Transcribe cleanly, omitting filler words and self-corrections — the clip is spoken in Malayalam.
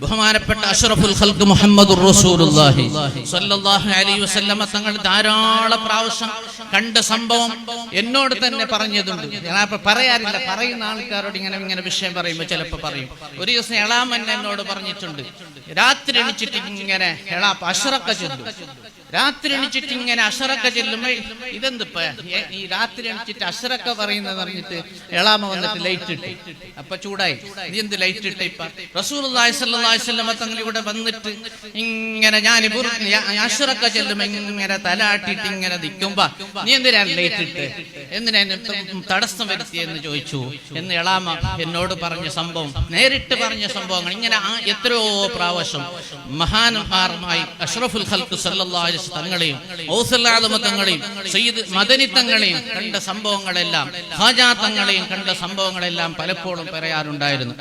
ബഹുമാനപ്പെട്ട അഷ്റഫുൽ ഖൽഖ് മുഹമ്മദുർ റസൂലുള്ളാഹി സ്വല്ലല്ലാഹു അലൈഹി വസല്ലമ തങ്ങൾ ധാരാളം പ്രാവശ്യം കണ്ട സംഭവം എന്നോട് തന്നെ പറഞ്ഞതുണ്ട്. ഞാൻ പറയാറില്ല, പറയുന്ന ആൾക്കാരോട് ഇങ്ങനെ വിഷയം പറയുമ്പോൾ ചിലപ്പോൾ പറയും. ഒരു ദിവസം എളാമൻ എന്നോട് പറഞ്ഞിട്ടുണ്ട്, രാത്രി എണിച്ചിട്ട് ഇങ്ങനെ അഷ്റഖ ചൊല്ലും. രാത്രി എണിച്ചിട്ട് ഇങ്ങനെ അഷ്റഖ ചെല്ലുമ്പോ ഇതെന്തിപ്പ ഈ രാത്രി എണിച്ചിട്ട് അഷ്റഖ പറയുന്നത് പറഞ്ഞിട്ട് എളാമ വന്നിട്ട് ലൈറ്റ് ഇട്ട്. അപ്പൊ ചൂടായി, നീ എന്ത് ലൈറ്റ് ഇട്ട? ഇപ്പൊ റസൂലുള്ളാഹി സ്വല്ലല്ലാഹു അലൈഹി വസല്ലം തങ്ങൾ ഇവിടെ വന്നിട്ട് ഇങ്ങനെ ഞാൻ അഷ്റഖ ചെല്ലുമ്പോ ഇങ്ങനെ തലാട്ടിട്ട് ഇങ്ങനെ നിൽക്കുമ്പോ നീ എന്തിനാണ് ലൈറ്റ് ഇട്ട്, എന്തിനാ തടസ്സം വരുത്തിയെന്ന് ചോദിച്ചു എന്ന് എളാമ എന്നോട് പറഞ്ഞ സംഭവം, നേരിട്ട് പറഞ്ഞ സംഭവങ്ങൾ ഇങ്ങനെ എത്രയോ പ്രാവശ്യം മഹാന്മാരുമായി അഷ്റഫുൽ ഖൽഖ് സല്ലല്ലാഹു അലൈഹി തങ്ങളെയും ഔസുൽ ആദമ തങ്ങളെയും സയ്യിദ് മദനി തങ്ങളെയും കണ്ട സംഭവങ്ങളെല്ലാം, ഖാജ തങ്ങളെയും കണ്ട സംഭവങ്ങളെല്ലാം പലപ്പോഴും പറയാറുണ്ടായിരുന്നു.